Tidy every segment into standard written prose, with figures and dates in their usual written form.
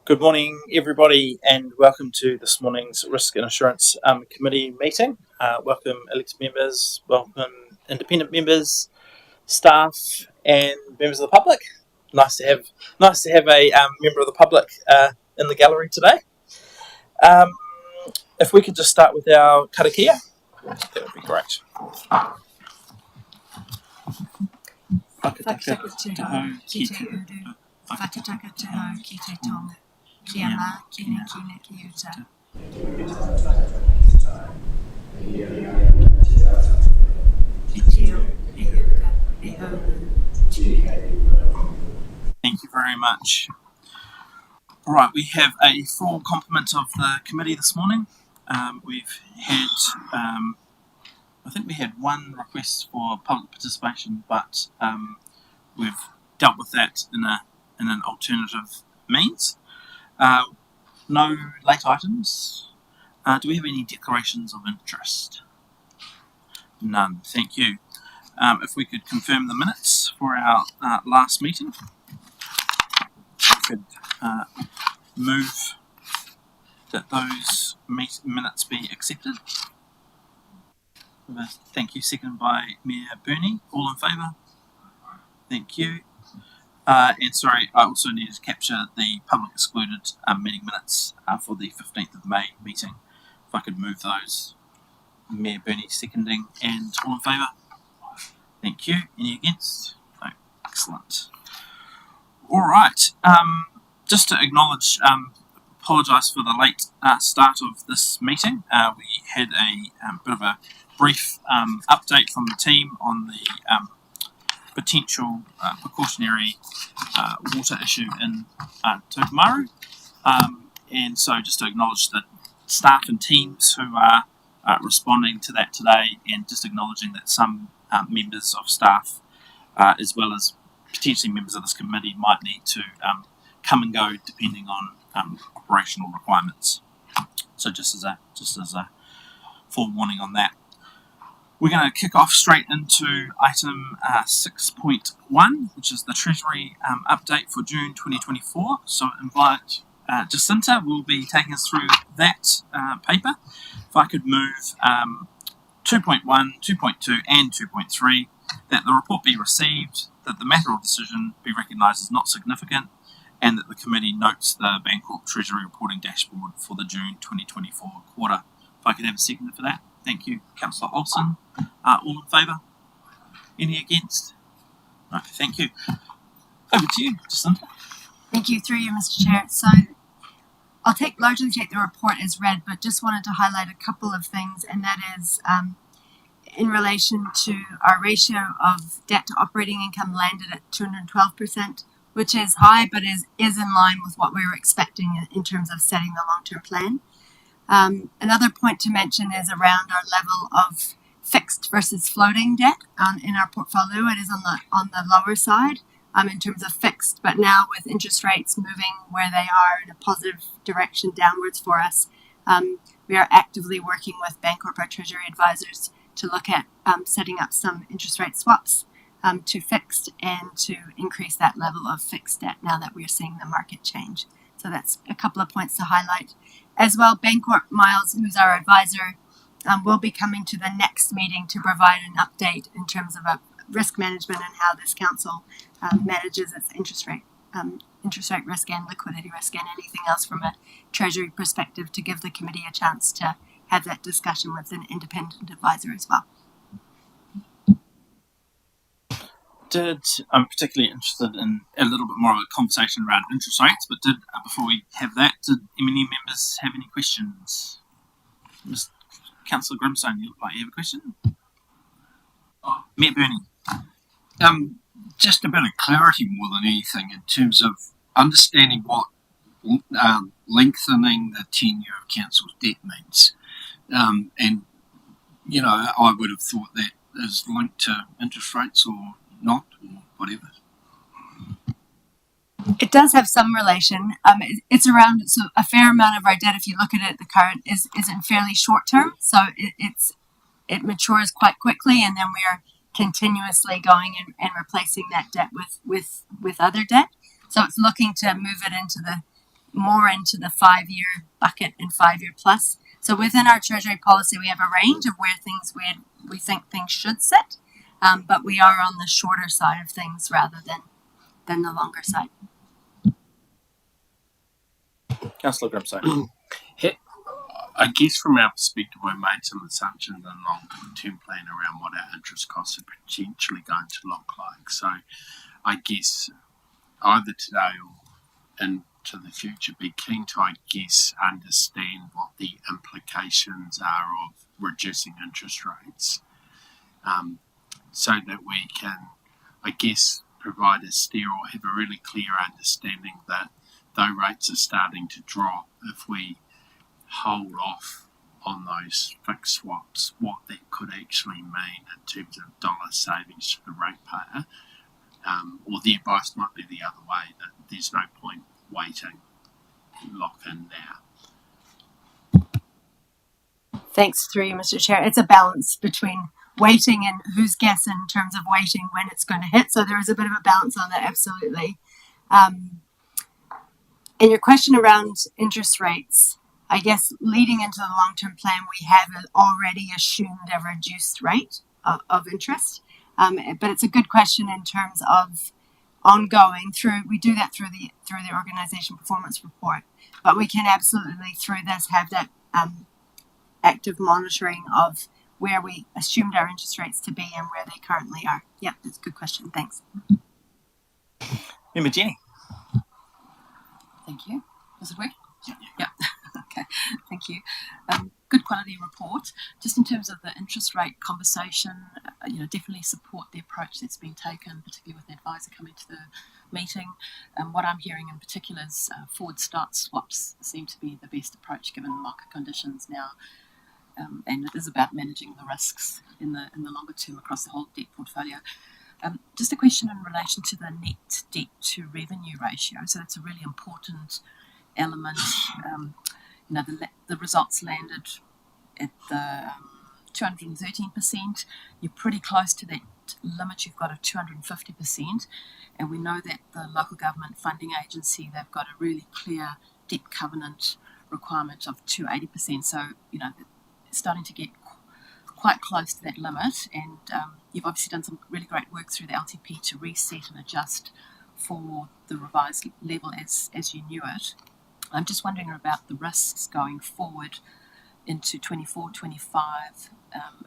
Good morning, everybody, and welcome to this morning's Risk and Assurance Committee meeting. Welcome elected members, welcome independent members, staff, and members of the public. Nice to have a member of the public in the gallery today. If we could just start with our karakia, that would be great. Whakataka te hau ki te uru, whakataka te hau ki te tonga, kia mā kine ki uta. Thank you very much. All right, we have a full complement of the committee this morning. We've had, I think we had one request for public participation, but we've dealt with that in an alternative means. No late items. Do we have any declarations of interest? None. Thank you. If we could confirm the minutes for our last meeting, we could move that those minutes be accepted. Thank you. Seconded by Mayor Burney. All in favour? Thank you. And sorry, I also needed to capture the public excluded meeting minutes for the 15th of May meeting. If I could move those. Mayor Burney seconding, and all in favour? Thank you. Any against? No. Excellent. All right. Just to acknowledge, apologise for the late start of this meeting. We had a bit of a brief update from the team on the potential precautionary water issue in Tokomaru. And so just to acknowledge the staff and teams who are responding to that today, and just acknowledging that some members of staff, as well as potentially members of this committee, might need to come and go depending on operational requirements. So just as a forewarning on that. We're going to kick off straight into item 6.1, which is the Treasury update for June 2024. So I invite Jacinta will be taking us through that paper. If I could move 2.1, 2.2 and 2.3, that the report be received, that the matter of decision be recognised as not significant, and that the committee notes the Bancorp Treasury reporting dashboard for the June 2024 quarter. If I could have a second for that. Thank you, Councillor Olsen. All in favour? Any against? No, thank you. Over to you, Jacinta. Thank you, through you, Mr. Chair. So I'll largely take the report as read, but just wanted to highlight a couple of things, and that is in relation to our ratio of debt to operating income landed at 212%, which is high, but is in line with what we were expecting in terms of setting the long-term plan. Another point to mention is around our level of fixed versus floating debt in our portfolio. It is on the lower side in terms of fixed, but now with interest rates moving where they are in a positive direction downwards for us, we are actively working with Bancorp, our Treasury advisors, to look at setting up some interest rate swaps to fixed and to increase that level of fixed debt now that we're seeing the market change. So that's a couple of points to highlight. As well, Bancorp Miles, who's our advisor, will be coming to the next meeting to provide an update in terms of risk management and how this council manages its interest rate risk and liquidity risk and anything else from a Treasury perspective, to give the committee a chance to have that discussion with an independent advisor as well. I'm particularly interested in a little bit more of a conversation around interest rates, but before we have that, did any members have any questions? Councillor Grimstone, you look like you have a question. Mayor Burney. Just a bit of clarity more than anything in terms of understanding what lengthening the tenure of council's debt means. And, you know, I would have thought that is linked to interest rates or not, or whatever. It does have some relation. It's around, so a fair amount of our debt, if you look at it, the current is in fairly short term. So it matures quite quickly, and then we are continuously going and replacing that debt with other debt. So it's looking to move it into more into the 5-year bucket and 5-year plus. So within our Treasury policy, we have a range of where we think things should sit, but we are on the shorter side of things rather than the longer side. Councillor Grimsay. I guess from our perspective, we made some assumptions in the long-term plan around what our interest costs are potentially going to look like. So I guess either today or into the future, be keen to, understand what the implications are of reducing interest rates, so that we can, provide a steer or have a really clear understanding that though rates are starting to drop, if we hold off on those fixed swaps, what that could actually mean in terms of dollar savings to the ratepayer, or the advice might be the other way, that there's no point waiting, lock in now. Thanks, through you, Mr. Chair. It's a balance between waiting and who's guessing in terms of waiting when it's going to hit. So there is a bit of a balance on that, absolutely. And your question around interest rates, I guess leading into the long-term plan, we have already assumed a reduced rate of interest. But it's a good question in terms of ongoing we do that through the organisation performance report. But we can absolutely through this have that active monitoring of where we assumed our interest rates to be and where they currently are. Yep, that's a good question. Thanks. Member Jenny. Thank you. Does it work? Yeah. Okay. Thank you. Good quality report. Just in terms of the interest rate conversation, definitely support the approach that's been taken, particularly with the advisor coming to the meeting. What I'm hearing in particular is forward start swaps seem to be the best approach given market conditions now. And it is about managing the risks in the longer term across the whole debt portfolio. Just a question in relation to the net debt to revenue ratio. So that's a really important element. The results landed at the 213%. You're pretty close to that limit. You've got a 250%, and we know that the local government funding agency, they've got a really clear debt covenant requirement of 280%. So starting to get quite close to that limit, and you've obviously done some really great work through the LTP to reset and adjust for the revised level as you knew it. I'm just wondering about the risks going forward into 24-25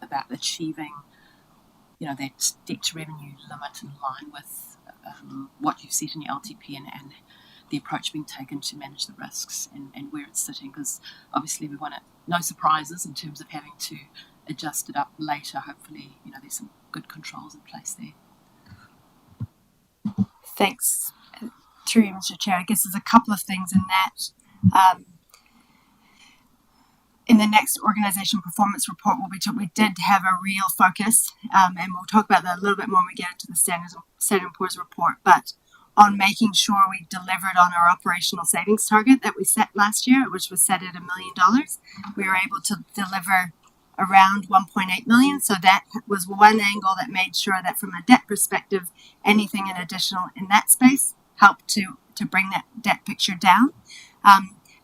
about achieving that debt to revenue limit in line with what you've set in your LTP and the approach being taken to manage the risks and where it's sitting, because obviously we want no surprises in terms of having to adjust it up later. Hopefully there's some good controls in place there. Thanks. Through you, Mr. Chair. I guess there's a couple of things in that. In the next organisation performance report, we did have a real focus, and we'll talk about that a little bit more when we get into the Standard & Poor's report, but on making sure we delivered on our operational savings target that we set last year, which was set at $1 million. We were able to deliver around 1.8 million. So that was one angle that made sure that from a debt perspective, anything in additional in that space helped to bring that debt picture down.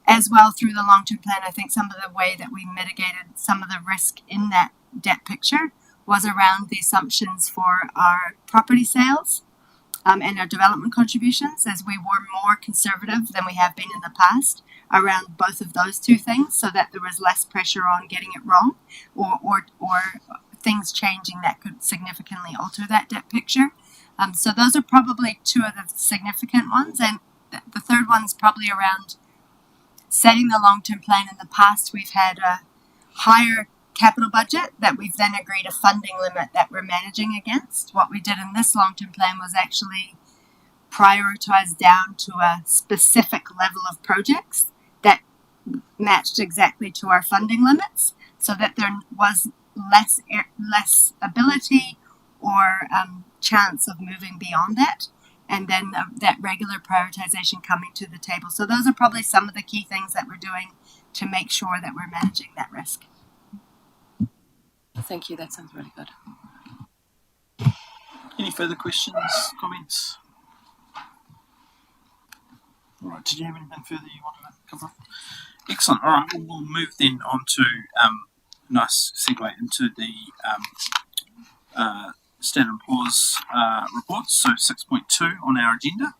As well, through the long-term plan, I think some of the way that we mitigated some of the risk in that debt picture was around the assumptions for our property sales and our development contributions, as we were more conservative than we have been in the past around both of those two things, so that there was less pressure on getting it wrong or things changing that could significantly alter that debt picture. So those are probably two of the significant ones, and the third one's probably around setting the long-term plan. In the past, we've had a higher capital budget that we've then agreed a funding limit that we're managing against. What we did in this long-term plan was actually prioritize down to a specific level of projects that matched exactly to our funding limits, so that there was less ability or chance of moving beyond that, and then that regular prioritization coming to the table. So those are probably some of the key things that we're doing to make sure that we're managing that risk. Thank you. That sounds really good. Any further questions, comments? All right. Did you have anything further you wanted to cover off? Excellent. All right. We'll move then on to nice segue into the Standard & Poor's reports. So 6.2 on our agenda.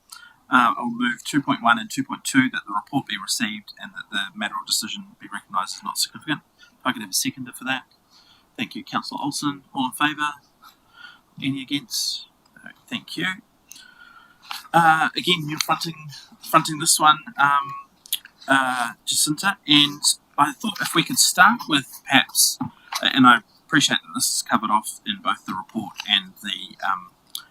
I'll move 2.1 and 2.2 that the report be received and that the matter of decision be recognised as not significant. If I could have a seconder for that. Thank you, Councillor Olsen. All in favour? Any against? No, thank you. Again, you're fronting this one, Jacinta, and I thought if we could start with perhaps, and I appreciate that this is covered off in both the report and the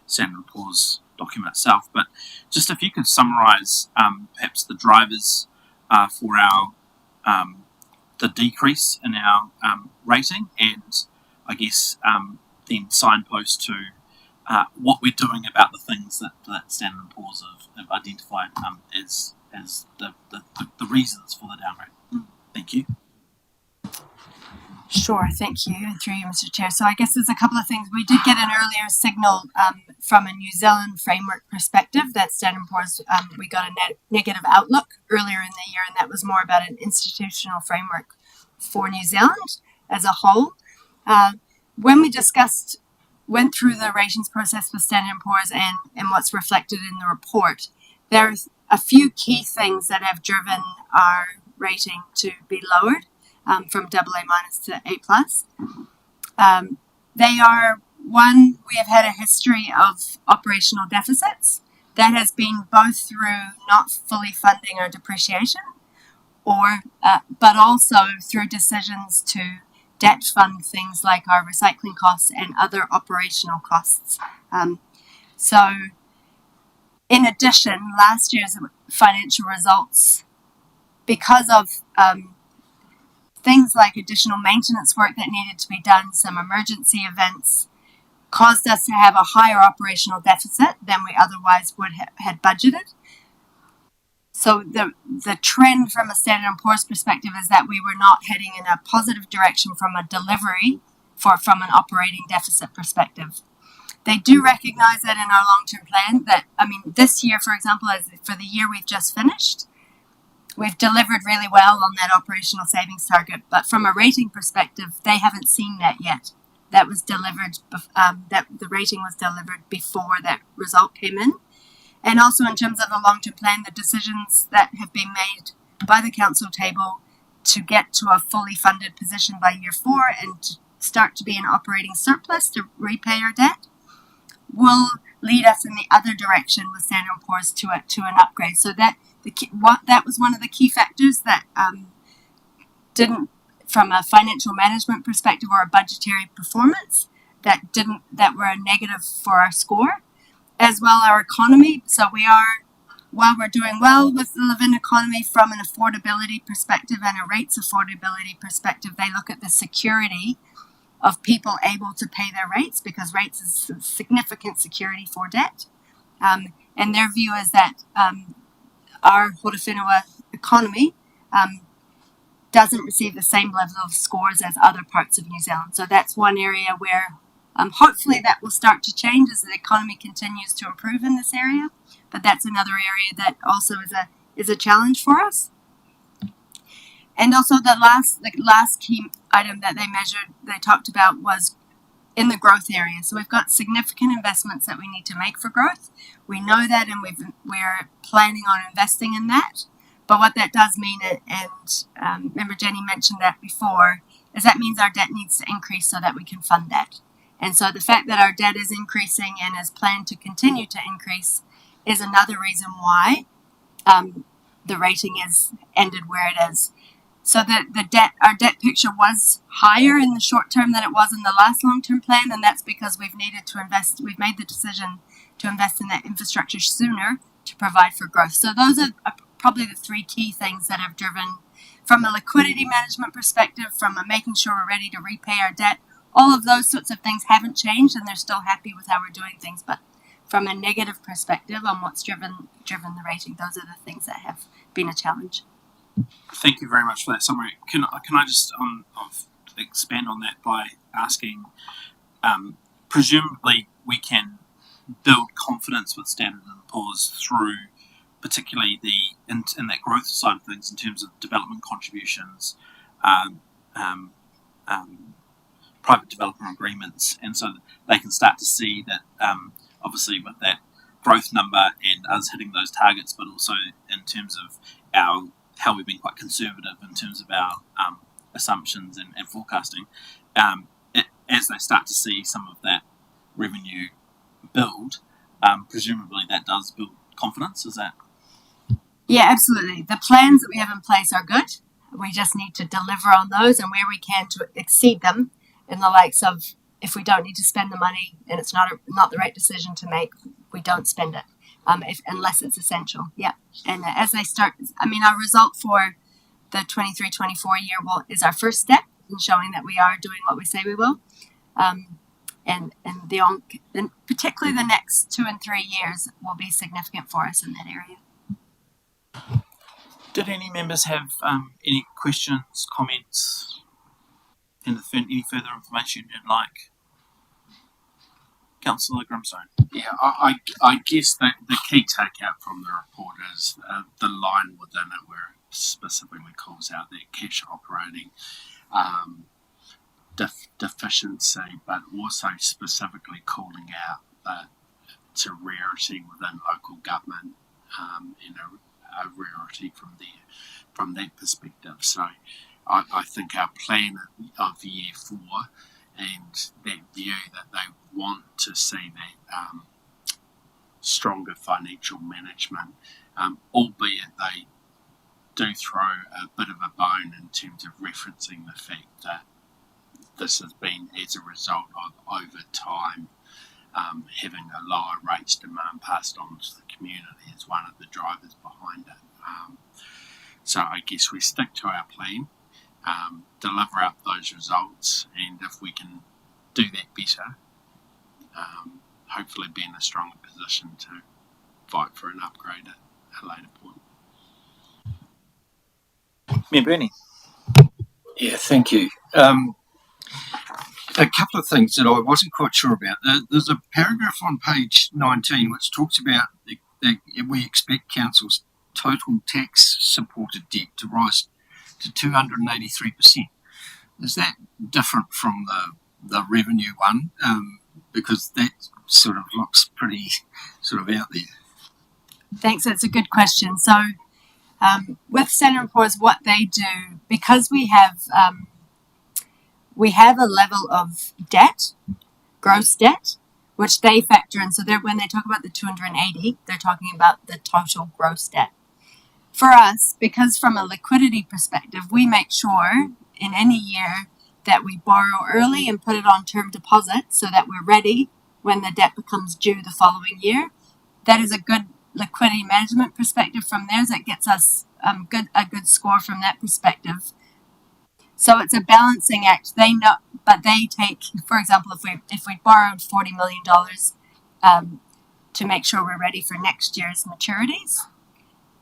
Standard & Poor's document itself, but just if you could summarise perhaps the drivers for our the decrease in our rating, and I guess then signpost to what we're doing about the things that Standard & Poor's have identified as the reasons for the downgrade. Thank you. Sure, thank you, and through you, Mr. Chair. So I guess there's a couple of things. We did get an earlier signal from a New Zealand framework perspective that Standard & Poor's, we got a negative outlook earlier in the year, and that was more about an institutional framework for New Zealand as a whole. When we went through the ratings process with Standard & Poor's and what's reflected in the report, there's a few key things that have driven our rating to be lowered. From AA- to A+. They are, one, we have had a history of operational deficits that has been both through not fully funding our depreciation but also through decisions to debt fund things like our recycling costs and other operational costs. So in addition, last year's financial results, because of things like additional maintenance work that needed to be done, some emergency events, caused us to have a higher operational deficit than we otherwise would had budgeted. So the trend from a Standard & Poor's perspective is that we were not heading in a positive direction from a delivery from an operating deficit perspective. They do recognize that in our long-term plan that, this year, for example, for the year we've just finished, we've delivered really well on that operational savings target, but from a rating perspective, they haven't seen that yet. That was delivered, that the rating was delivered before that result came in. And also in terms of the long-term plan, the decisions that have been made by the council table to get to a fully funded position by year 4 and to start to be an operating surplus to repay our debt will lead us in the other direction with Standard & Poor's to an upgrade. So that was one of the key factors that didn't, from a financial management perspective or a budgetary performance, that were a negative for our score, as well our economy. So while we're doing well with the live-in economy from an affordability perspective and a rates affordability perspective, they look at the security of people able to pay their rates, because rates is significant security for debt. And their view is that our Horowhenua economy doesn't receive the same level of scores as other parts of New Zealand. So that's one area where hopefully that will start to change as the economy continues to improve in this area. But that's another area that also is a challenge for us. And also the last key item that they talked about was in the growth area. So we've got significant investments that we need to make for growth. We know that, and we're planning on investing in that. But what that does mean, and remember Jenny mentioned that before, is that means our debt needs to increase so that we can fund that. And so the fact that our debt is increasing and is planned to continue to increase is another reason why the rating is ended where it is. So that our debt picture was higher in the short term than it was in the last long-term plan, and that's because we've needed to invest. We've made the decision to invest in that infrastructure sooner to provide for growth. So those are probably the three key things that have driven, from a liquidity management perspective, from a making sure we're ready to repay our debt. All of those sorts of things haven't changed, and they're still happy with how we're doing things. But from a negative perspective on what's driven the rating, those are the things that have been a challenge. Thank you very much for that summary. Can I just expand on that by asking, presumably we can build confidence with Standard & Poor's through particularly in that growth side of things in terms of development contributions, um, um, private developer agreements, and so they can start to see that obviously with that growth number and us hitting those targets, but also in terms of how we've been quite conservative in terms of our assumptions and forecasting, as they start to see some of that revenue build, presumably that does build confidence. Is that? Yeah, absolutely. The plans that we have in place are good. We just need to deliver on those, and where we can to exceed them, in the likes of if we don't need to spend the money and it's not the right decision to make, we don't spend it, unless it's essential. Yeah, and as they start, our result for the 23-24 year is our first step in showing that we are doing what we say we will. And particularly the next 2 and 3 years will be significant for us in that area. Did any members have any questions, comments, any further information you'd like? Councillor Grimstone. Yeah, I guess that the key takeout from the report is the line within it where it specifically calls out that cash operating deficiency, but also specifically calling out that it's a rarity within local government, and a rarity from that perspective. So I think our plan of year 4 and that view that they want to see that stronger financial management, albeit they do throw a bit of a bone in terms of referencing the fact that this has been as a result of, over time, having a lower rates demand passed on to the community as one of the drivers behind it. So I guess we stick to our plan, deliver up those results, and if we can do that better, hopefully be in a stronger position to fight for an upgrade at a later point. Mayor Bernie. Yeah, thank you. A couple of things that I wasn't quite sure about. There's a paragraph on page 19 which talks about we expect council's total tax supported debt to rise to 283%. Is that different from the revenue one? Because that sort of looks pretty sort of out there. Thanks, that's a good question. So with Standard & Poor's, what they do, because we have a level of debt, gross debt, which they factor in. So when they talk about the 280, they're talking about the total gross debt. For us, because from a liquidity perspective, we make sure in any year that we borrow early and put it on term deposit so that we're ready when the debt becomes due the following year. That is a good liquidity management perspective from theirs. That gets us a good score from that perspective. So it's a balancing act. They know, but they take, for example, if we borrowed $40 million to make sure we're ready for next year's maturities,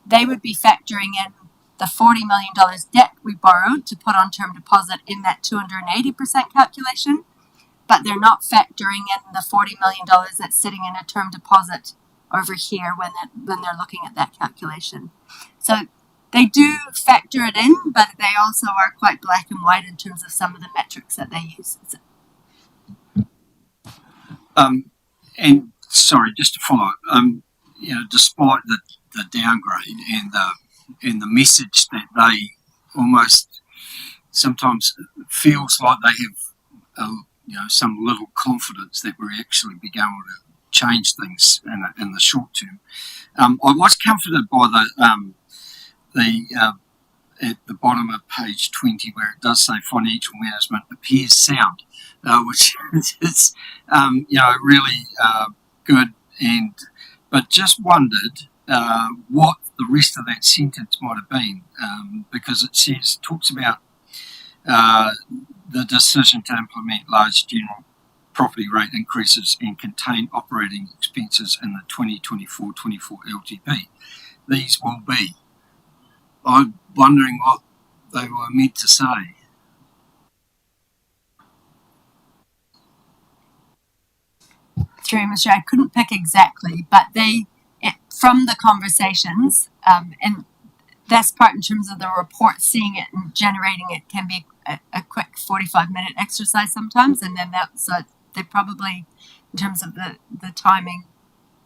they would be factoring in the $40 million debt we borrowed to put on term deposit in that 280% calculation, but they're not factoring in the $40 million that's sitting in a term deposit over here when they're looking at that calculation. So they do factor it in, but they also are quite black and white in terms of some of the metrics that they use. And sorry, just to follow up, despite the downgrade and the message that they almost sometimes feels like they have, some little confidence that we're actually be able to change things in the short term. I was comforted by at the bottom of page 20 where it does say financial management appears sound, which is really good. But just wondered what the rest of that sentence might have been, because it talks about the decision to implement large general property rate increases and contain operating expenses in the 2024-24 LGP. These will be. I'm wondering what they were meant to say. Through Mr. I couldn't pick exactly, but from the conversations, and that's part in terms of the report, seeing it and generating it can be a quick 45-minute exercise sometimes, and then they probably, in terms of the timing,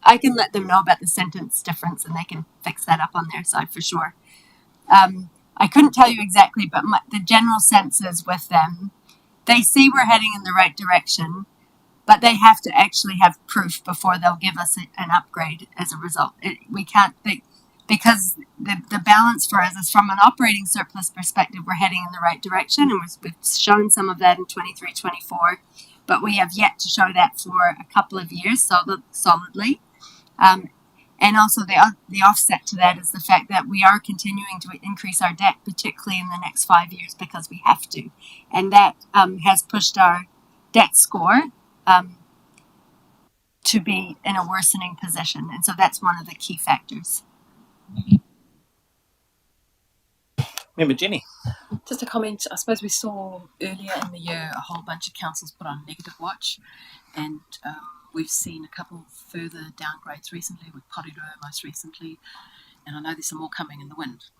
I can let them know about the sentence difference and they can fix that up on their side for sure. I couldn't tell you exactly, but the general sense is with them, they see we're heading in the right direction, but they have to actually have proof before they'll give us an upgrade as a result. We can't think, because the balance for us is from an operating surplus perspective, we're heading in the right direction, and we've shown some of that in 23-24, but we have yet to show that for a couple of years solidly. And also the offset to that is the fact that we are continuing to increase our debt, particularly in the next 5 years, because we have to. And that has pushed our debt score to be in a worsening position. And so that's one of the key factors. Member Jenny. Just a comment. I suppose we saw earlier in the year a whole bunch of councils put on negative watch, and we've seen a couple further downgrades recently, with Porirua most recently, and I know there's some more coming in the wind.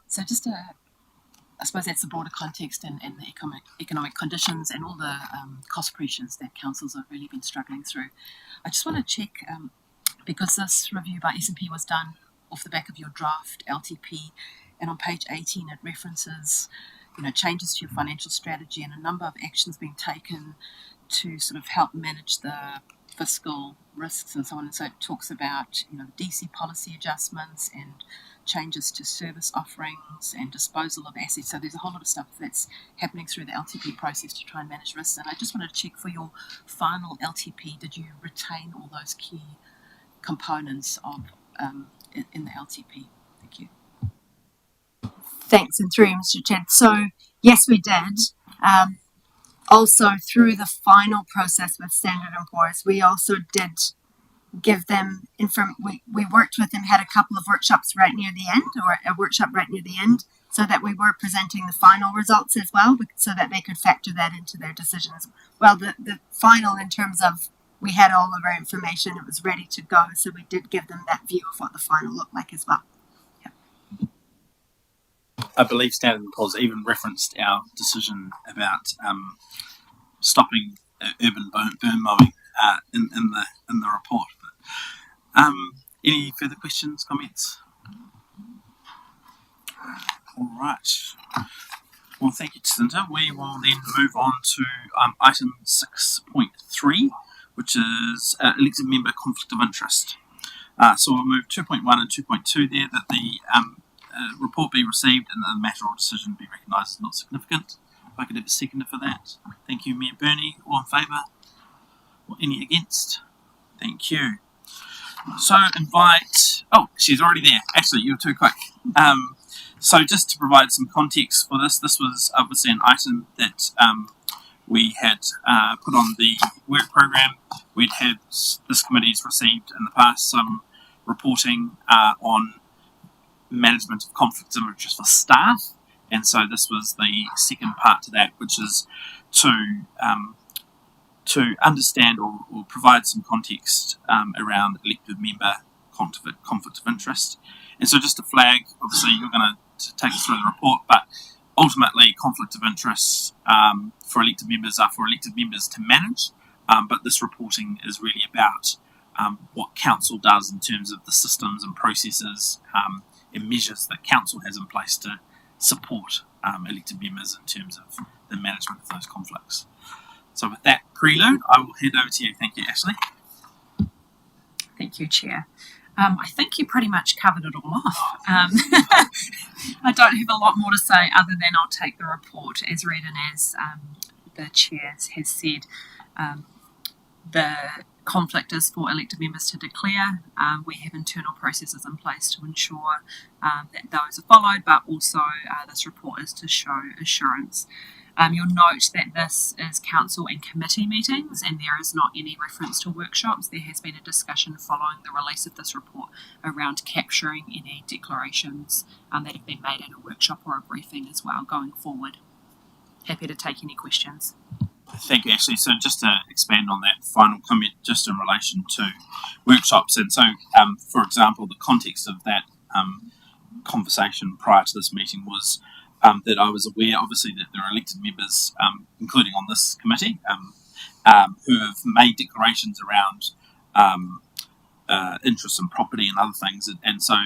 So just I suppose that's the broader context and the economic conditions and all the cost pressures that councils have really been struggling through. I just want to check, because this review by S&P was done off the back of your draft LTP, and on page 18 it references changes to your financial strategy and a number of actions being taken to sort of help manage the fiscal risks and so on. And so it talks about DC policy adjustments and changes to service offerings and disposal of assets. So there's a whole lot of stuff that's happening through the LTP process to try and manage risks. And I just wanted to check, for your final LTP, did you retain all those key components of in the LTP? Thank you. Thanks, and through you, Mr. Chair. So, yes, we did. Also, through the final process with Standard & Poor's, we also did give them we worked with them, had a couple of workshops right near the end, or a workshop right near the end, so that we were presenting the final results as well, so that they could factor that into their decisions. Well, the final, in terms of, we had all of our information, it was ready to go, so we did give them that view of what the final looked like as well. I believe Standard & Poor's even referenced our decision about stopping urban burn mowing in the report. But, any further questions, comments? All right. Well, thank you, Jacinta. We will then move on to item 6.3, which is elected member conflict of interest. So we'll move 2.1 and 2.2 there, that the report be received and the matter or decision be recognised as not significant. If I could have a seconder for that. Thank you, Mayor Burney. All in favour? Or any against? Thank you. So invite... Oh, she's already there. Actually, you were too quick. So just to provide some context for this was obviously an item that we had put on the work program. We'd had, this committee's received in the past some reporting on management of conflicts of interest for staff, and so this was the second part to that, which is to understand or provide some context around elected member conflict of interest. And so just to flag, obviously you're going to take us through the report, but ultimately conflict of interest for elected members are for elected members to manage, but this reporting is really about what council does in terms of the systems and processes and measures that council has in place to support elected members in terms of the management of those conflicts. So with that prelude, I will hand over to you. Thank you, Ashley. Thank you, Chair. I think you pretty much covered it all off. I don't have a lot more to say other than I'll take the report as read, and as the Chair has said, the conflict is for elected members to declare. We have internal processes in place to ensure that those are followed, but also this report is to show assurance. You'll note that this is council and committee meetings, and there is not any reference to workshops. There has been a discussion following the release of this report around capturing any declarations that have been made at a workshop or a briefing as well going forward. Happy to take any questions. Thank you, Ashley. So just to expand on that final comment, just in relation to workshops, and so, for example, the context of that conversation prior to this meeting was that I was aware, obviously, that there are elected members, including on this committee, who have made declarations around interest in property and other things, and so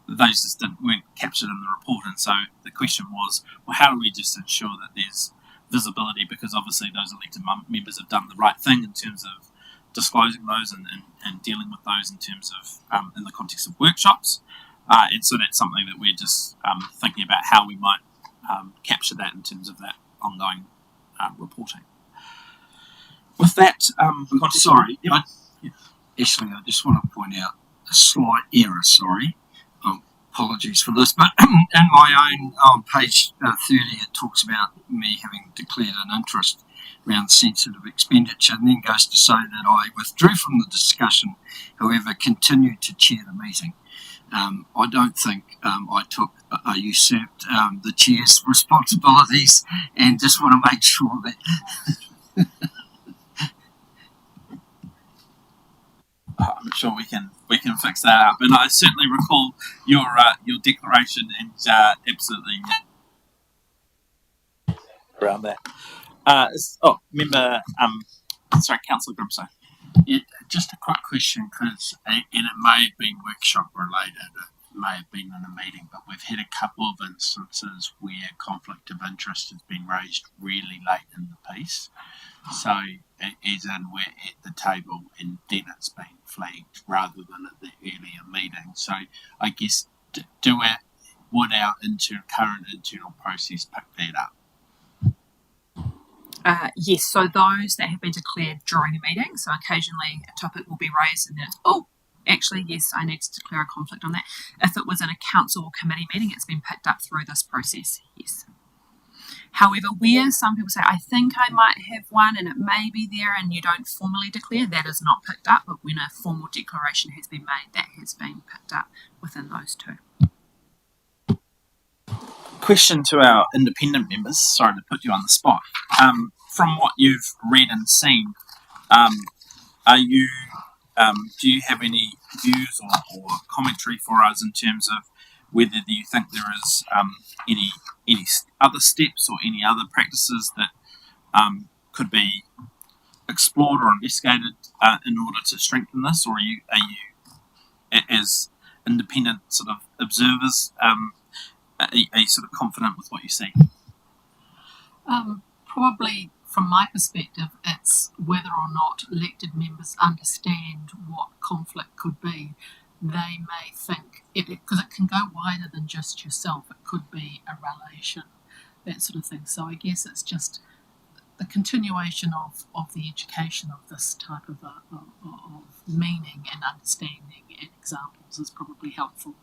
those just weren't captured in the report. And so the question was, well, how do we just ensure that there's visibility, because obviously those elected members have done the right thing in terms of disclosing those and dealing with those in terms of in the context of workshops, and so that's something that we're just thinking about how we might capture that in terms of that ongoing reporting. With that, Sorry, yep. Ashley, I just want to point out a slight error. Sorry, apologies for this, but in my own on page 30, it talks about me having declared an interest around sensitive expenditure, and then goes to say that I withdrew from the discussion, however, continued to chair the meeting. I don't think I usurped the chair's responsibilities, and just want to make sure that. I'm sure we can fix that up, and I certainly recall your declaration, and absolutely around that. Member, sorry, Councillor Grimsay. Yeah, just a quick question, because and it may have been workshop related, it may have been in a meeting, but we've had a couple of instances where conflict of interest has been raised really late in the piece. So, as in we're at the table and then it's been flagged rather than at the earlier meeting. So, I guess would our current internal process pick that up? Yes, so those that have been declared during a meeting, so occasionally a topic will be raised and then it's, actually, yes, I need to declare a conflict on that. If it was in a council or committee meeting, it's been picked up through this process, yes. However, where some people say, I think I might have one and it may be there and you don't formally declare, that is not picked up, but when a formal declaration has been made, that has been picked up within those two. Question to our independent members, sorry to put you on the spot. From what you've read and seen, are you do you have any views or commentary for us in terms of whether you think there is any other steps or any other practices that could be explored or investigated in order to strengthen this, or are you as independent sort of observers, are you sort of confident with what you see? Probably from my perspective, it's whether or not elected members understand what conflict could be. They may think, because it can go wider than just yourself, it could be a relation, that sort of thing. So I guess it's just the continuation of the education of this type of meaning and understanding and examples is probably helpful.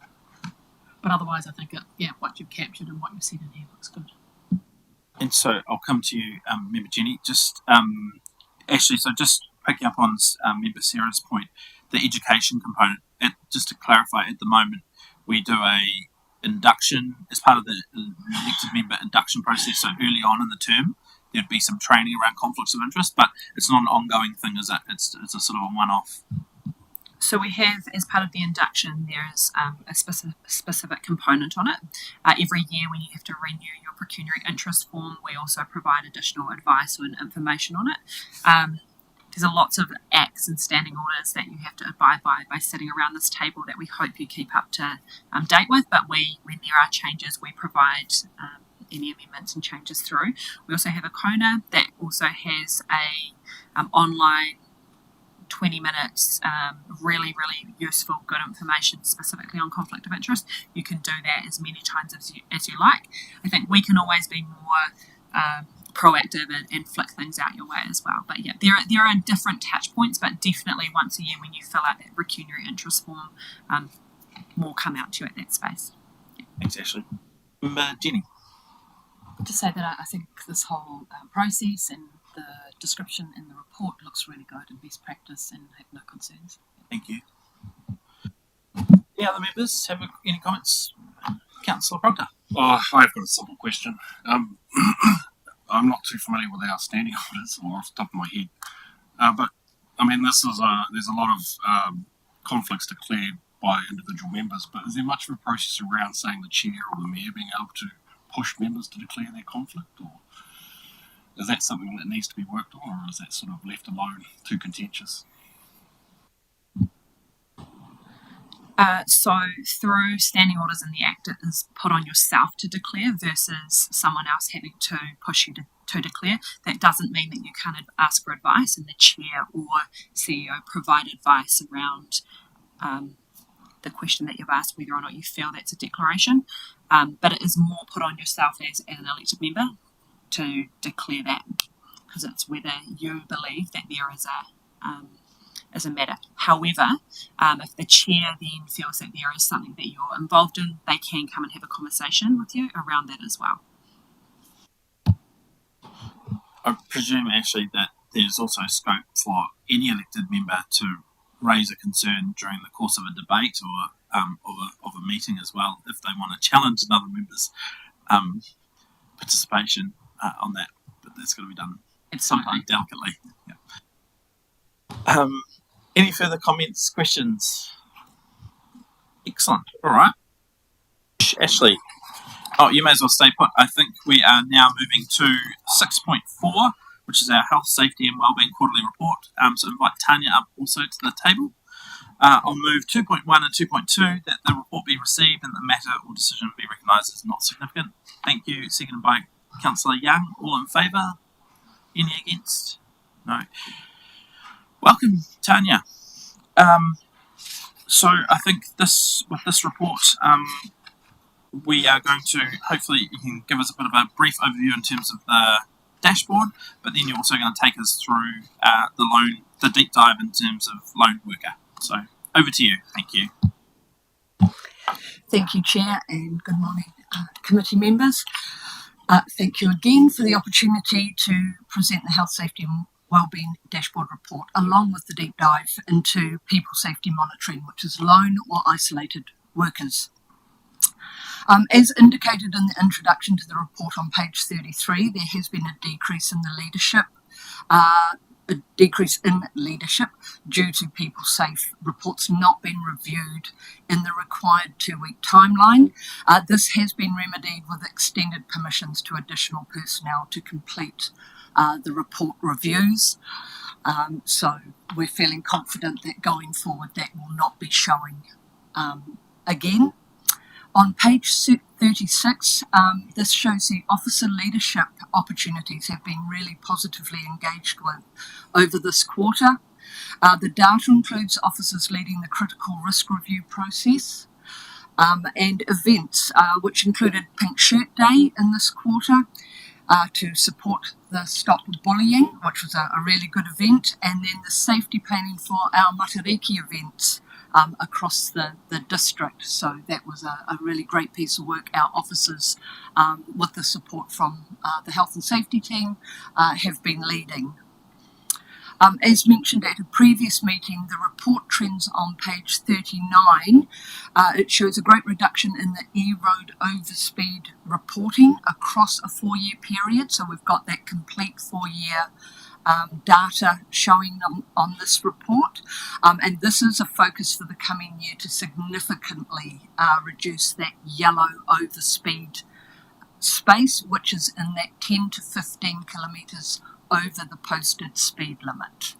But otherwise, I think what you've captured and what you've said in here looks good. And so I'll come to you, Member Jenny. Just actually, so just picking up on Member Sarah's point, the education component. Just to clarify, at the moment we do a induction as part of the elected member induction process. So early on in the term, there'd be some training around conflicts of interest, but it's not an ongoing thing, is it? It's a sort of a one-off. So we have, as part of the induction, there is a specific component on it. Every year when you have to renew your pecuniary interest form, we also provide additional advice and information on it. There's lots of acts and standing orders that you have to abide by sitting around this table that we hope you keep up to date with, but when there are changes, we provide any amendments and changes through. We also have a CONA that also has a online 20 minutes, really, really useful, good information specifically on conflict of interest. You can do that as many times as you like. I think we can always be more proactive and flick things out your way as well. But yeah, there are different touch points, but definitely once a year when you fill out that pecuniary interest form, more come out to you at that space. Yeah. Thanks, Ashley. Jenny. To say that I think this whole process and the description in the report looks really good and best practice, and have no concerns. Thank you. Any other members have any comments? Councillor Proctor. I've got a simple question. I'm not too familiar with our standing orders or off the top of my head. But I mean, there's a lot of conflicts declared by individual members. But is there much of a process around, saying, the chair or the mayor being able to push members to declare their conflict, or is that something that needs to be worked on, or is that sort of left alone, too contentious? So through standing orders in the Act, it is put on yourself to declare versus someone else having to push you to declare. That doesn't mean that you can't ask for advice, and the chair or CEO provide advice around the question that you've asked, whether or not you feel that's a declaration. But it is more put on yourself as an elected member to declare that, because it's whether you believe that there is a matter. However, if the chair then feels that there is something that you're involved in, they can come and have a conversation with you around that as well. I presume actually that there's also scope for any elected member to raise a concern during the course of a debate or of a meeting as well, if they want to challenge another member's participation on that. But that's got to be done absolutely delicately. Yeah. Any further comments, questions? Excellent. All right. Ashley. Oh, you may as well stay put. I think we are now moving to 6.4, which is our Health, Safety and Wellbeing Quarterly Report. So invite Tanya up also to the table. I'll move 2.1 and 2.2, that the report be received and the matter or decision be recognised as not significant. Thank you. Seconded by Councillor Young. All in favour? Any against? No. Welcome, Tanya. So I think with this report, we are going to, hopefully you can give us a bit of a brief overview in terms of the dashboard, but then you're also going to take us through the deep dive in terms of lone worker. So over to you. Thank you. Thank you, Chair, and good morning, committee members. Thank you again for the opportunity to present the Health, Safety and Wellbeing Dashboard Report, along with the deep dive into people safety monitoring, which is lone or isolated workers. As indicated in the introduction to the report on page 33, there has been a decrease in leadership due to People Safe reports not being reviewed in the required 2-week timeline. This has been remedied with extended permissions to additional personnel to complete the report reviews. So we're feeling confident that going forward that will not be showing again. On page 36, this shows the officer leadership opportunities have been really positively engaged with over this quarter. The data includes officers leading the critical risk review process and events, which included Pink Shirt Day in this quarter to support the Stop Bullying, which was a really good event, and then the safety planning for our Matariki events across the district. So that was a really great piece of work. Our officers, with the support from the health and safety team, have been leading. As mentioned at a previous meeting, the report trends on page 39. It shows a great reduction in the e-road overspeed reporting across a 4-year period. So we've got that complete 4-year data showing on this report. And this is a focus for the coming year to significantly reduce that yellow overspeed space, which is in that 10 to 15 kilometres over the posted speed limit.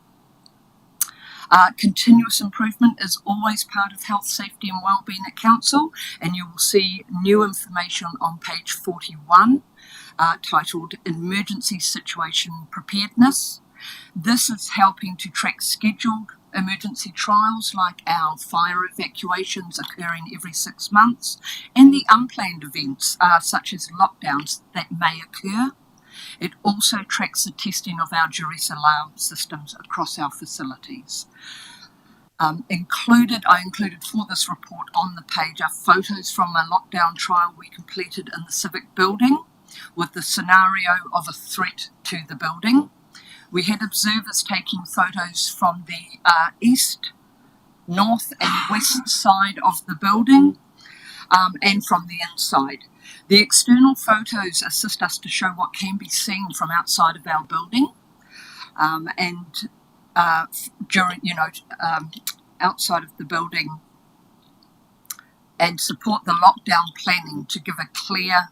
Continuous improvement is always part of health, safety and wellbeing at Council, and you will see new information on page 41 titled Emergency Situation Preparedness. This is helping to track scheduled emergency trials like our fire evacuations occurring every 6 months and the unplanned events such as lockdowns that may occur. It also tracks the testing of our Duris alarm systems across our facilities. I included for this report on the page are photos from a lockdown trial we completed in the Civic Building with the scenario of a threat to the building. We had observers taking photos from the east, north and west side of the building and from the inside. The external photos assist us to show what can be seen from outside of our building, and during, outside of the building, and support the lockdown planning to give a clear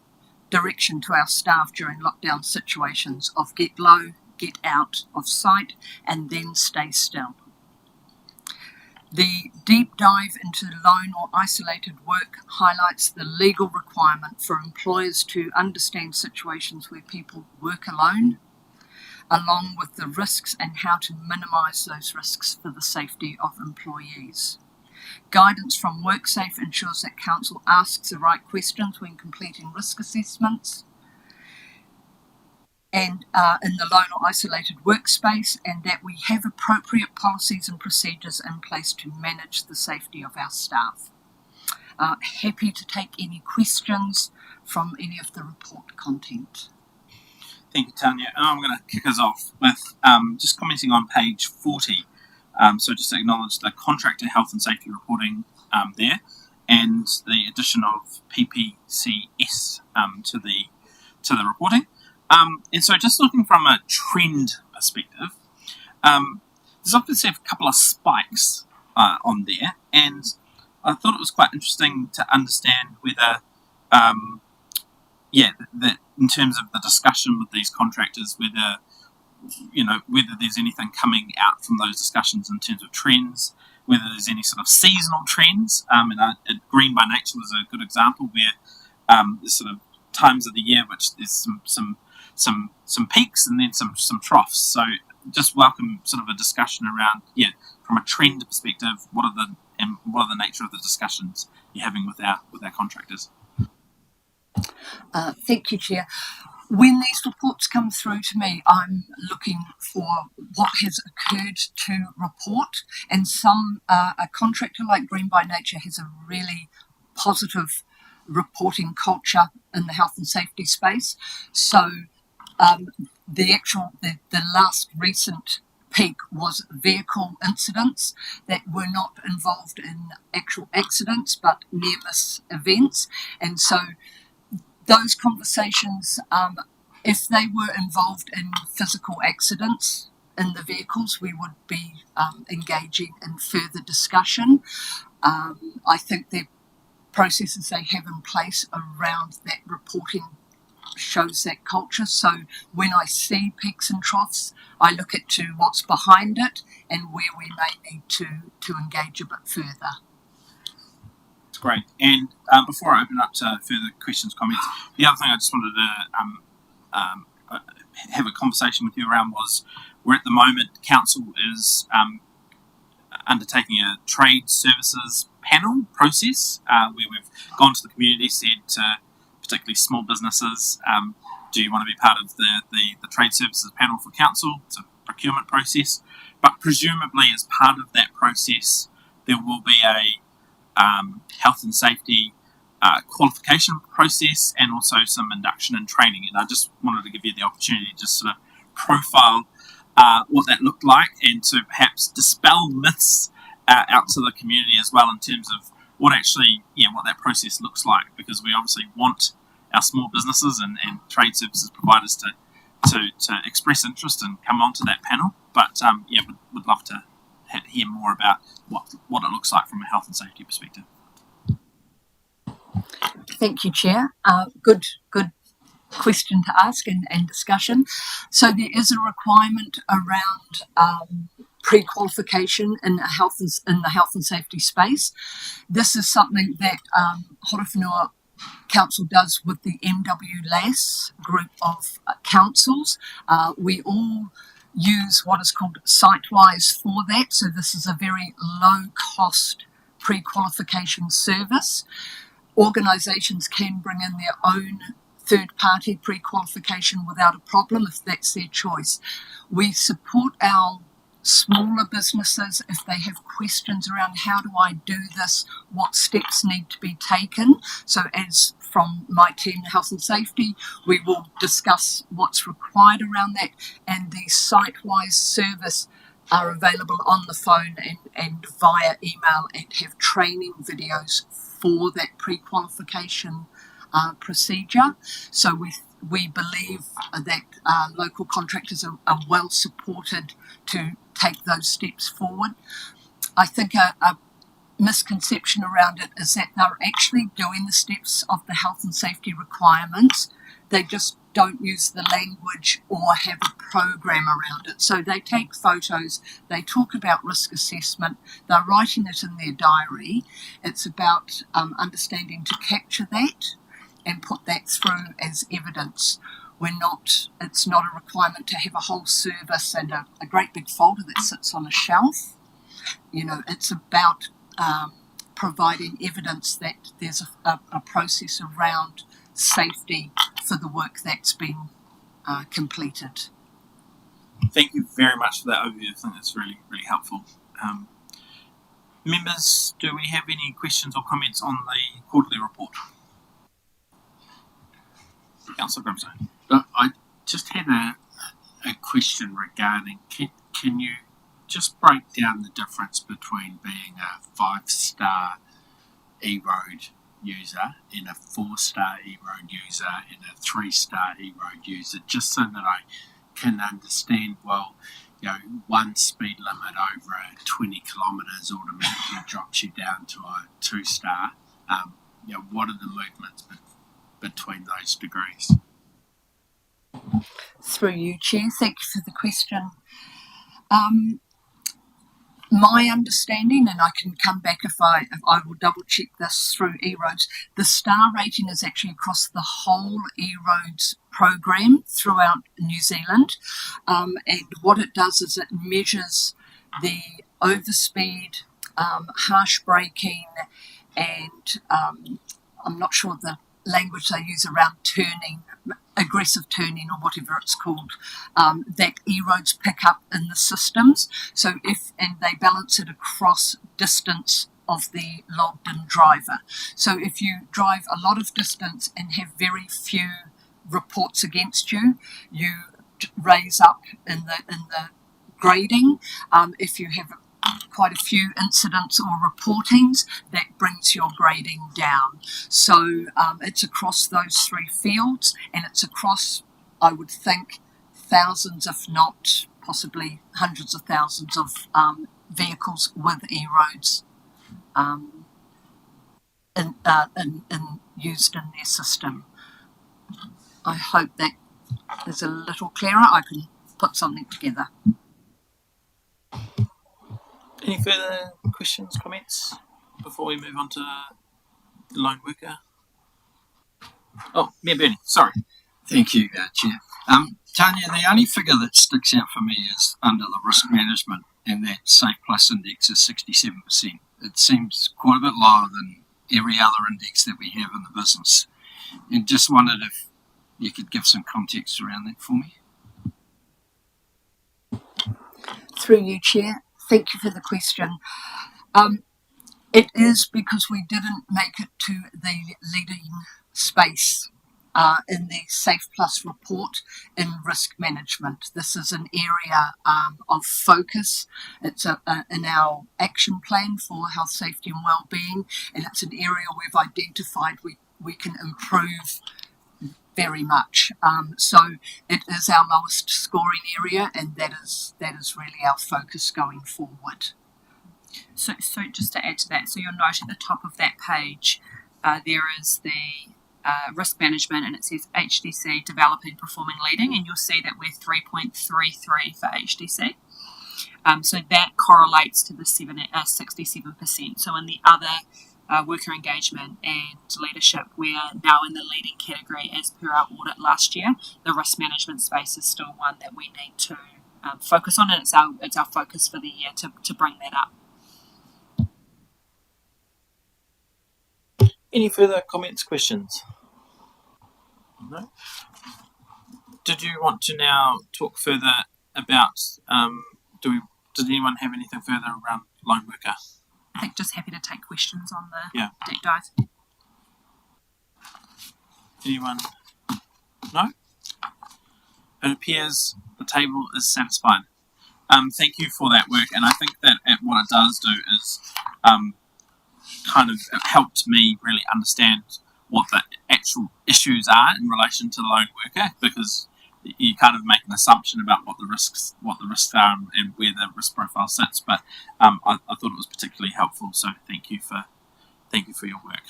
direction to our staff during lockdown situations of get low, get out of sight, and then stay still. The deep dive into lone or isolated work highlights the legal requirement for employers to understand situations where people work alone, along with the risks and how to minimise those risks for the safety of employees. Guidance from WorkSafe ensures that Council asks the right questions when completing risk assessments and in the lone or isolated workspace, and that we have appropriate policies and procedures in place to manage the safety of our staff. Happy to take any questions from any of the report content. Thank you, Tanya. And I'm going to kick us off with just commenting on page 40. So just to acknowledge the contractor health and safety reporting there, and the addition of PPCS to the reporting. And so just looking from a trend perspective, there's obviously a couple of spikes on there, and I thought it was quite interesting to understand whether, that in terms of the discussion with these contractors, whether there's anything coming out from those discussions in terms of trends, whether there's any sort of seasonal trends. Green by Nature was a good example where there's sort of times of the year which there's some peaks and then some troughs. So just welcome sort of a discussion around, from a trend perspective, what are the nature of the discussions you're having with our contractors? Thank you, Chair. When these reports come through to me, I'm looking for what has occurred to report, and a contractor like Green by Nature has a really positive reporting culture in the health and safety space. So the last recent peak was vehicle incidents that were not involved in actual accidents but near miss events, and so those conversations, if they were involved in physical accidents in the vehicles, we would be engaging in further discussion. I think the processes they have in place around that reporting shows that culture. So when I see peaks and troughs, I look at what's behind it and where we may need to engage a bit further. It's great. And before I open up to further questions, comments, the other thing I just wanted to have a conversation with you around was we're at the moment, Council is undertaking a trade services panel process where we've gone to the community, said to particularly small businesses, do you want to be part of the trade services panel for Council? It's a procurement process, but presumably as part of that process there will be a health and safety qualification process and also some induction and training. And I just wanted to give you the opportunity to just sort of profile what that looked like and to perhaps dispel myths out to the community as well in terms of what that process looks like, because we obviously want our small businesses and trade services providers to express interest and come onto that panel. But would love to hear more about what it looks like from a health and safety perspective. Thank you, Chair. Good question to ask and discussion. So there is a requirement around pre-qualification in the health and safety space. This is something that Horowhenua Council does with the MWLAS group of councils. We all use what is called SiteWise for that. So this is a very low-cost pre-qualification service. Organisations can bring in their own third-party pre-qualification without a problem if that's their choice. We support our smaller businesses if they have questions around how do I do this, what steps need to be taken. So as from my team, Health and Safety, we will discuss what's required around that, and the SiteWise service are available on the phone and via email and have training videos for that pre-qualification procedure. So we believe that local contractors are well supported to take those steps forward. I think a misconception around it is that they're actually doing the steps of the health and safety requirements. They just don't use the language or have a program around it. So they take photos, they talk about risk assessment, they're writing it in their diary. It's about understanding to capture that and put that through as evidence. It's not a requirement to have a whole service and a great big folder that sits on a shelf. It's about providing evidence that there's a process around safety for the work that's been completed. Thank you very much for that overview. I think that's really, really helpful. Members, do we have any questions or comments on the quarterly report? Councillor Grimsby. I just had a question regarding, can you just break down the difference between being a 5-star E-Road user and a 4-star E-Road user and a 3-star E-Road user, just so that I can understand, one speed limit over 20 kilometres automatically drops you down to a 2-star. What are the movements between those degrees? Through you, Chair, thank you for the question. My understanding, and I can come back if I will double check this through E-Roads, the star rating is actually across the whole E-Roads program throughout New Zealand. And what it does is it measures the overspeed, harsh braking, and I'm not sure the language they use around turning, aggressive turning or whatever it's called, that E-Roads pick up in the systems. So and they balance it across distance of the logged in driver. So if you drive a lot of distance and have very few reports against you, you raise up in the grading. If you have quite a few incidents or reportings, that brings your grading down. So it's across those 3 fields, and it's across, I would think, thousands, if not possibly hundreds of thousands of vehicles with E-Roads used in their system. I hope that is a little clearer. I can put something together. Any further questions, comments before we move on to the lone worker? Oh, Mayor Burney, sorry. Thank you, Chair. Tanya, the only figure that sticks out for me is under the risk management, and that Safe Plus index is 67%. It seems quite a bit lower than every other index that we have in the business. And just wondered if you could give some context around that for me. Through you, Chair. Thank you for the question. It is because we didn't make it to the leading space in the Safe Plus report in risk management. This is an area of focus. It's in our action plan for health, safety and well-being, and it's an area we've identified we can improve very much. So it is our lowest scoring area, and that is really our focus going forward. So just to add to that, so you'll note at the top of that page, there is the risk management, and it says HDC developing, performing, leading, and you'll see that we're 3.33 for HDC. So that correlates to the 67%. So in the other worker engagement and leadership, we are now in the leading category as per our audit last year. The risk management space is still one that we need to focus on, and it's our focus for the year to bring that up. Any further comments, questions? No? Did you want to now talk further about, did anyone have anything further around lone worker? I think just happy to take questions on the Yeah. deep dive. Anyone? No? It appears the table is satisfied. Thank you for that work, and I think that what it does do is kind of it helped me really understand what the actual issues are in relation to the lone worker, because you kind of make an assumption about what the risks are and where the risk profile sits. But I thought it was particularly helpful, so thank you for your work.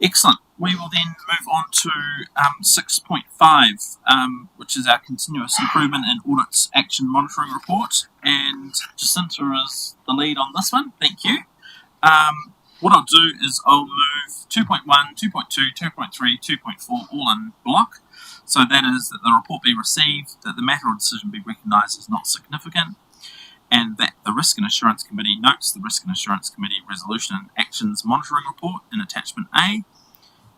Excellent. We will then move on to 6.5, which is our continuous improvement and audits action monitoring report. And Jacinta is the lead on this one. Thank you. What I'll do is I'll move 2.1, 2.2, 2.3, 2.4 all in block. So that is that the report be received, that the matter or decision be recognised as not significant, and that the Risk and Assurance Committee notes the Risk and Assurance Committee Resolution and Actions Monitoring Report in Attachment A,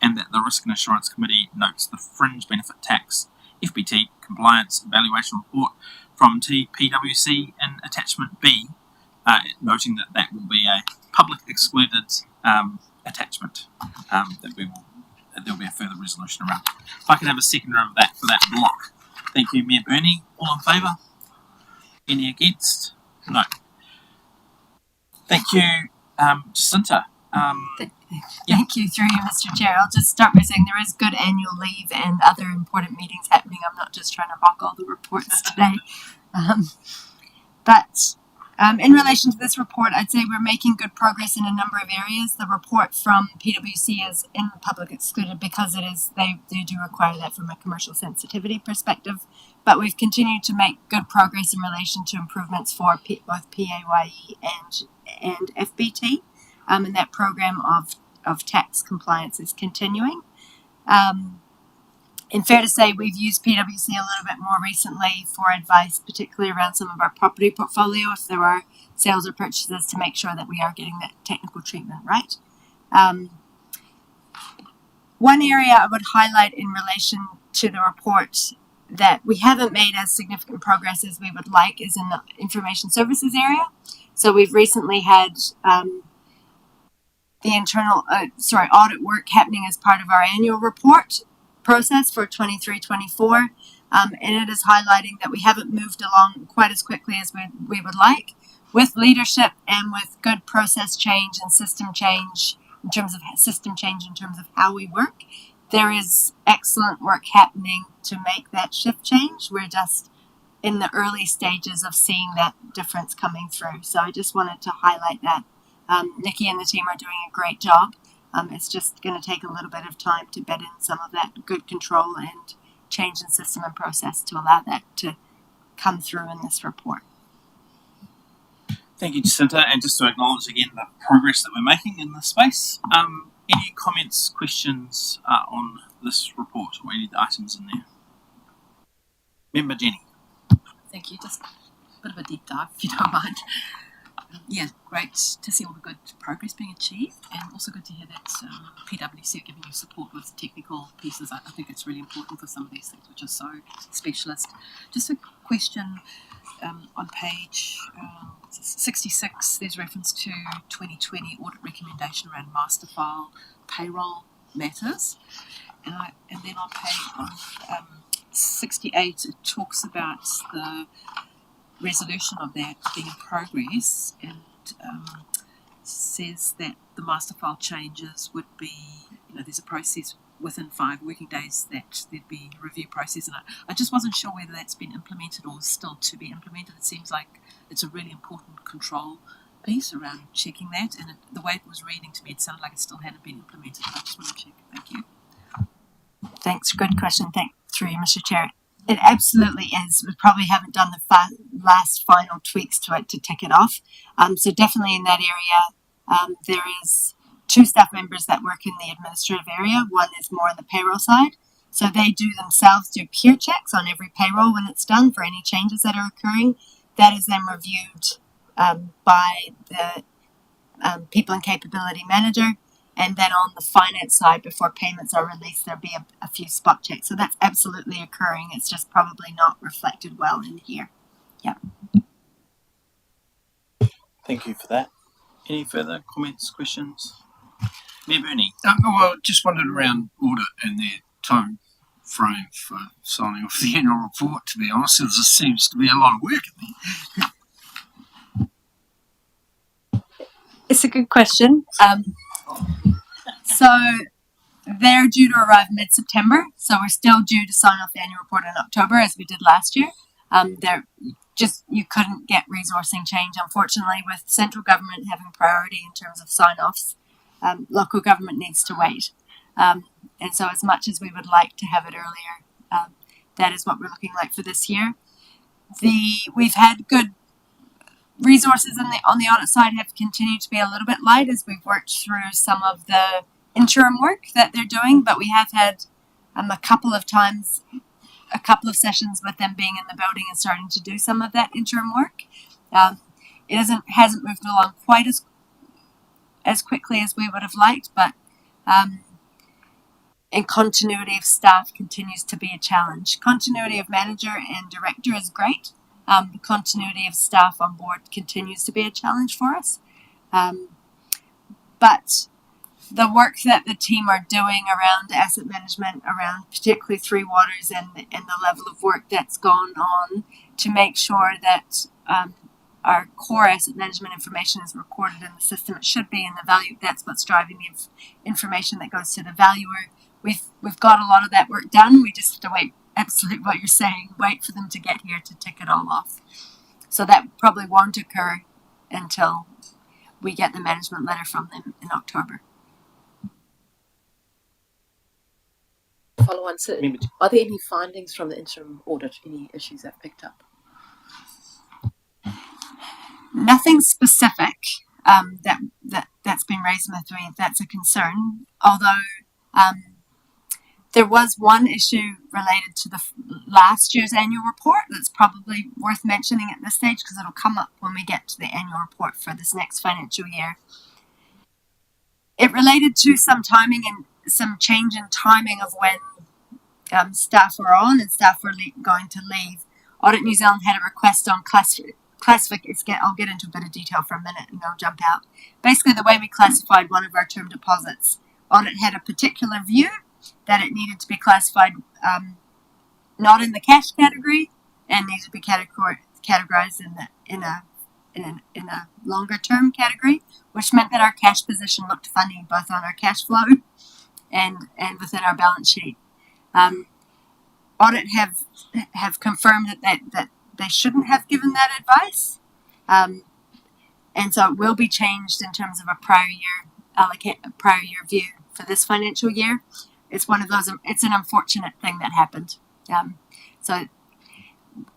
and that the Risk and Assurance Committee notes the Fringe Benefit Tax FBT Compliance Evaluation Report from TPWC in Attachment B, noting that that will be a public excluded attachment that there'll be a further resolution around. If I could have a seconder of that for that block. Thank you, Mayor Burney. All in favour? Any against? No. Thank you, Jacinta. Thank you, through you, Mr. Chair. I'll just start by saying there is good annual leave and other important meetings happening. I'm not just trying to hawk all the reports today. But in relation to this report, I'd say we're making good progress in a number of areas. The report from PwC is in the public excluded because they do require that from a commercial sensitivity perspective. But we've continued to make good progress in relation to improvements for both PAYE and FBT. And that program of tax compliance is continuing. And fair to say, we've used PwC a little bit more recently for advice, particularly around some of our property portfolio, if there are sales or purchases, to make sure that we are getting that technical treatment right. One area I would highlight in relation to the report that we haven't made as significant progress as we would like is in the information services area. So we've recently had the internal audit work happening as part of our annual report process for 23-24, and it is highlighting that we haven't moved along quite as quickly as we would like. With leadership and with good process change and system change in terms of how we work, there is excellent work happening to make that shift change. We're just in the early stages of seeing that difference coming through. So I just wanted to highlight that. Nikki and the team are doing a great job. It's just going to take a little bit of time to bed in some of that good control and change in system and process to allow that to come through in this report. Thank you, Jacinta. And just to acknowledge again the progress that we're making in this space. Any comments, questions on this report or any of the items in there? Member Jenny. Thank you. Just a bit of a deep dive, if you don't mind. Yeah, great to see all the good progress being achieved, and also good to hear that PwC are giving you support with technical pieces. I think it's really important for some of these things which are so specialist. Just a question on page 66, there's reference to 2020 audit recommendation around master file payroll matters, and then on page 68 it talks about the resolution of that being in progress, and says that the master file changes would be, there's a process within 5 working days that there'd be a review process, and I just wasn't sure whether that's been implemented or still to be implemented. It seems like it's a really important control piece around checking that, and the way it was reading to me, it sounded like it still hadn't been implemented. I just want to check. Thank you. Thanks. Good question. Thanks through you, Mr. Chair. It absolutely is. We probably haven't done the last final tweaks to it to tick it off. So definitely in that area, there is 2 staff members that work in the administrative area. One is more on the payroll side. So they do peer checks on every payroll when it's done for any changes that are occurring. That is then reviewed by the People and Capability Manager. And then on the finance side, before payments are released, there'll be a few spot checks. So that's absolutely occurring. It's just probably not reflected well in here. Yeah. Thank you for that. Any further comments, questions? Mayor Burney. Well, just wondered around audit and their time frame for signing off the annual report, to be honest. There seems to be a lot of work in there. It's a good question. So they're due to arrive mid-September, so we're still due to sign off the annual report in October as we did last year. You couldn't get resourcing change, unfortunately, with central government having priority in terms of sign-offs. Local government needs to wait, and so as much as we would like to have it earlier, that is what we're looking like for this year. We've had good resources on the audit side have continued to be a little bit light as we've worked through some of the interim work that they're doing, but we have had a couple of sessions with them being in the building and starting to do some of that interim work. It hasn't moved along quite as quickly as we would have liked, but and continuity of staff continues to be a challenge. Continuity of manager and director is great. The continuity of staff on board continues to be a challenge for us. But the work that the team are doing around asset management, around particularly Three Waters and the level of work that's gone on to make sure that our core asset management information is recorded in the system. It should be in the value. That's what's driving the information that goes to the valuer. We've got a lot of that work done. We just have to wait. Absolutely what you're saying. Wait for them to get here to tick it all off. So that probably won't occur until we get the management letter from them in October. Follow on, sir. Are there any findings from the interim audit? Any issues that picked up? Nothing specific that's been raised with me. That's a concern. Although there was one issue related to the last year's annual report that's probably worth mentioning at this stage because it'll come up when we get to the annual report for this next financial year. It related to some timing and some change in timing of when staff were on and staff were going to leave. Audit New Zealand had a request on I'll get into a bit of detail for a minute and I'll jump out. Basically, the way we classified one of our term deposits, Audit had a particular view that it needed to be classified not in the cash category and needed to be categorized in a longer term category, which meant that our cash position looked funny both on our cash flow and within our balance sheet. Audit have confirmed that they shouldn't have given that advice, and so it will be changed in terms of a prior year view for this financial year. It's one of those. It's an unfortunate thing that happened. So,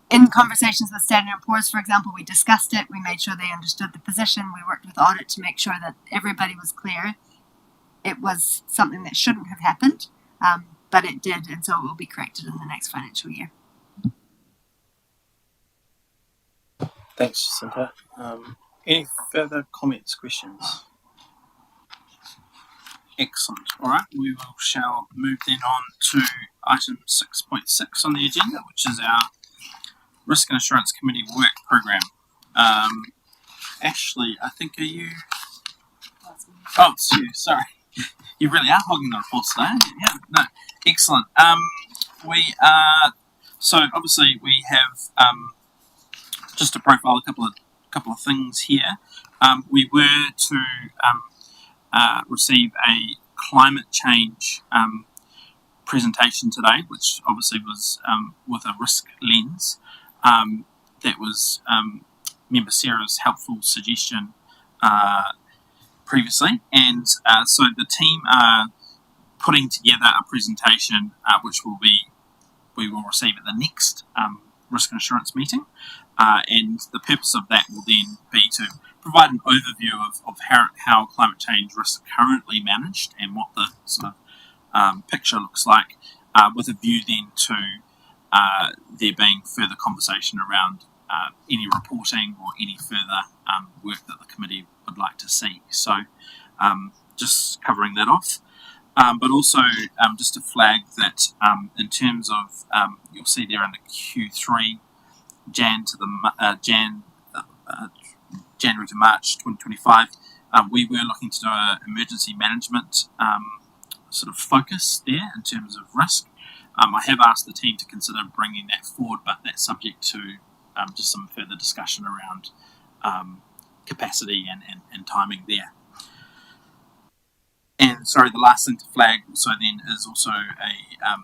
in conversations with Standard & Poor's, for example, we discussed it. We made sure they understood the position. We worked with Audit to make sure that everybody was clear. It was something that shouldn't have happened, but it did, and so it will be corrected in the next financial year. Thanks, Jacinta. Any further comments, questions? Excellent. All right, shall move then on to item 6.6 on the agenda, which is our Risk and Assurance Committee work program. Ashley, I think are you? Oh, it's you. Sorry, you really are hogging the reports today. Yeah, no, excellent. We are so obviously we have just to profile a couple of things here. We were to receive a climate change presentation today, which obviously was with a risk lens. That was Member Sarah's helpful suggestion previously, and so the team are putting together a presentation which we will receive at the next risk and assurance meeting, and the purpose of that will then be to provide an overview of how climate change risk are currently managed and what the sort of picture looks like, with a view then to there being further conversation around any reporting or any further work that the committee would like to see. So just covering that off. But also just to flag that in terms of, you'll see there under Q3, January to March 2025, we were looking to do an emergency management sort of focus there in terms of risk. I have asked the team to consider bringing that forward, but that's subject to just some further discussion around capacity and timing there. And sorry, the last thing to flag also then is also a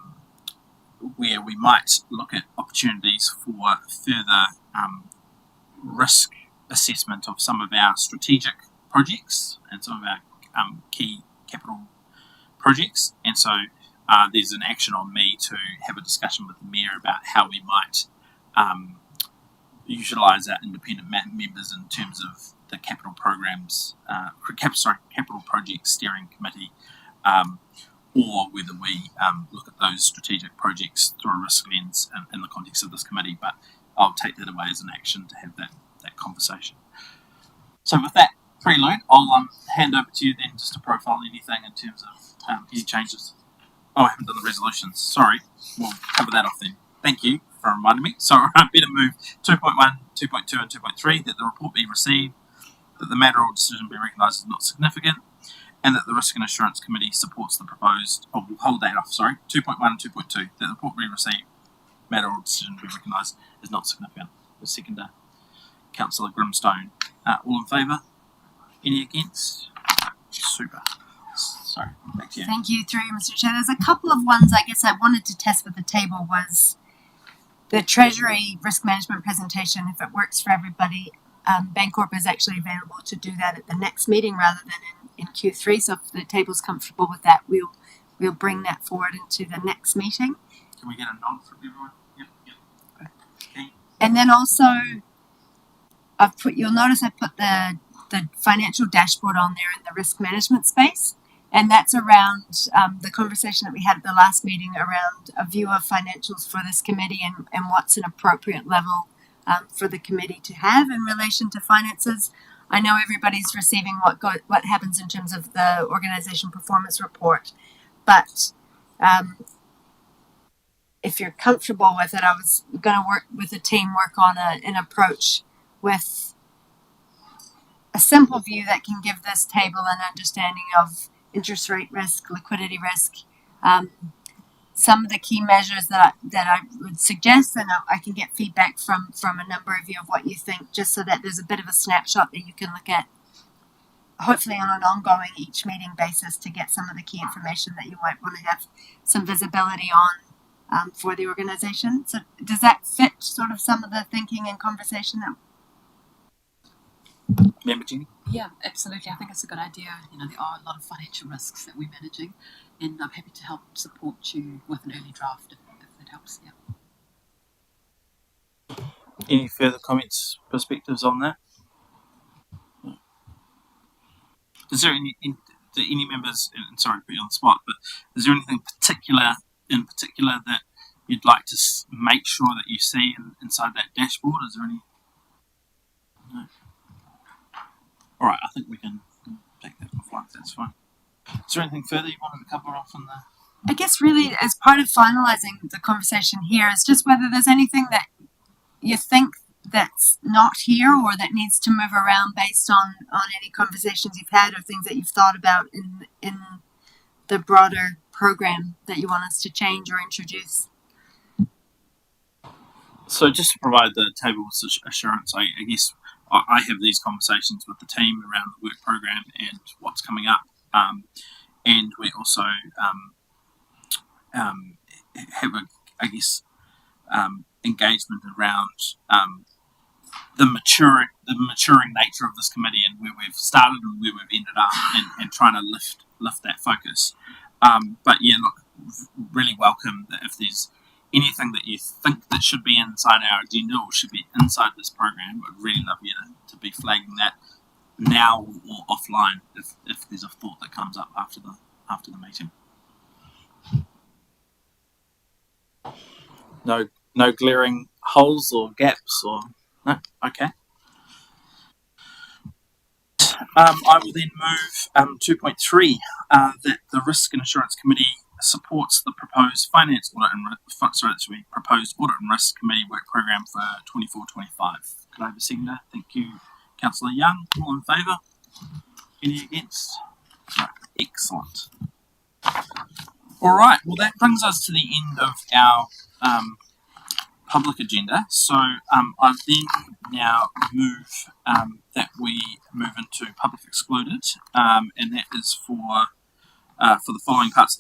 where we might look at opportunities for further risk assessment of some of our strategic projects and some of our key capital projects. And so there's an action on me to have a discussion with the Mayor about how we might utilise our independent members in terms of the capital programs, capital project steering committee, or whether we look at those strategic projects through a risk lens in the context of this committee. But I'll take that away as an action to have that conversation. So with that prelude, I'll hand over to you then just to profile anything in terms of any changes. Oh, I haven't done the resolutions. Sorry. We'll cover that off then. Thank you for reminding me. So I better move 2.1, 2.2 and 2.3, that the report be received, that the matter or decision be recognised as not significant, and that the Risk and Assurance Committee supports the proposed, we'll hold that off, sorry, 2.1 and 2.2, that the report be received, matter or decision be recognised as not significant. The seconder, Councillor Grimstone. All in favour? Any against? Super. Sorry, back to you. Thank you, through you, Mr. Chair. There's a couple of ones I guess I wanted to test with the table was the Treasury risk management presentation. If it works for everybody, Bancorp is actually available to do that at the next meeting rather than in Q3. So if the table's comfortable with that, we'll bring that forward into the next meeting. Can we get a nod from everyone? Yep. Okay. And then also, you'll notice I put the financial dashboard on there in the risk management space. And that's around the conversation that we had at the last meeting around a view of financials for this committee and what's an appropriate level for the committee to have in relation to finances. I know everybody's receiving what happens in terms of the organization performance report, but if you're comfortable with it, I was going to work with the team, work on an approach with a simple view that can give this table an understanding of interest rate risk, liquidity risk, some of the key measures that I would suggest, and I can get feedback from a number of you of what you think, just so that there's a bit of a snapshot that you can look at, hopefully on an ongoing each meeting basis, to get some of the key information that you might want to have some visibility on for the organisation. So does that fit sort of some of the thinking and conversation that? Member Jenny? Yeah, absolutely. I think it's a good idea. You know, there are a lot of financial risks that we're managing, and I'm happy to help support you with an early draft if that helps. Yeah. Any further comments, perspectives on that? Is there any members, and sorry to put you on the spot, but is there anything in particular that you'd like to make sure that you see inside that dashboard? Is there any? No. All right, I think we can take that offline. That's fine. Is there anything further you wanted to cover off on the? I guess really as part of finalising the conversation here is just whether there's anything that you think that's not here or that needs to move around based on any conversations you've had or things that you've thought about in the broader program that you want us to change or introduce. So just to provide the table assurance, I guess I have these conversations with the team around the work program and what's coming up, and we also have engagement around the maturing nature of this committee and where we've started and where we've ended up, and trying to lift that focus. But yeah, look, really welcome that if there's anything that you think that should be inside our agenda or should be inside this program, I'd really love you to be flagging that now or offline if there's a thought that comes up after the meeting. No glaring holes or gaps or no? Okay. I will then move 2.3 that the Risk and Assurance Committee supports the proposed finance audit proposed audit and risk committee work program for 24-25. Could I have a seconder? Thank you, Councillor Young. All in favour? Any against? No. Excellent. All right. Well, that brings us to the end of our public agenda. So I then now move that we move into public excluded, and that is for for the following parts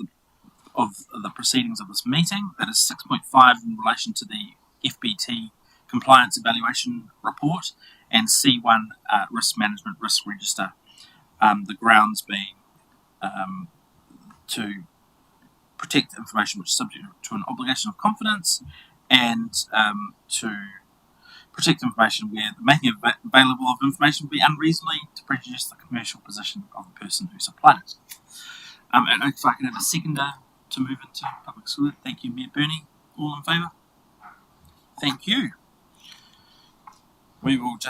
of the proceedings of this meeting. That is 6.5 in relation to the FBT compliance evaluation report, and C1 risk management risk register. The grounds being to protect information which is subject to an obligation of confidence, and to protect information where the making available of information would be unreasonably to prejudice the commercial position of the person who supplied it. And if I can have a seconder to move into public school. Thank you, Mayor Burney. All in favour? Thank you. We will just